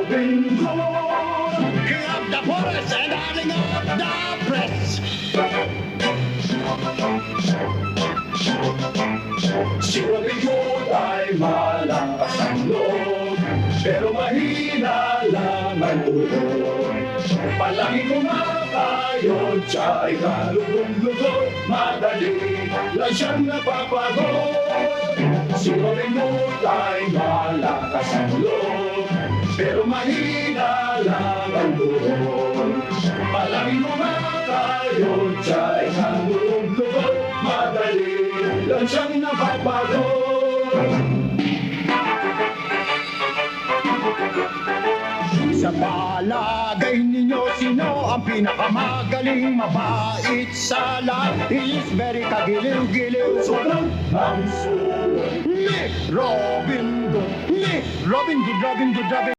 Robin Hood, King of the forest and darling of the press. si Robin Hood ay malakas ang loob, pero mahina lang ang ulo. Palagi kumakayod, siya ay kalugod-lugod, madali lang siyang napapagod. Si Robin Hood ay malakas ang loob, pero mahina lang ang ulo. Palagi kumakayod, siya ay kalugod-lugod, madali lang siyang napapagod. Sa palagay ninyo, sino ang pinakamagaling, mabait sa lahat? He is very kagiliw-giliw. Sobrang ang sulit. Ni Robin Hood, ni Robin Hood, Robin Hood, Robin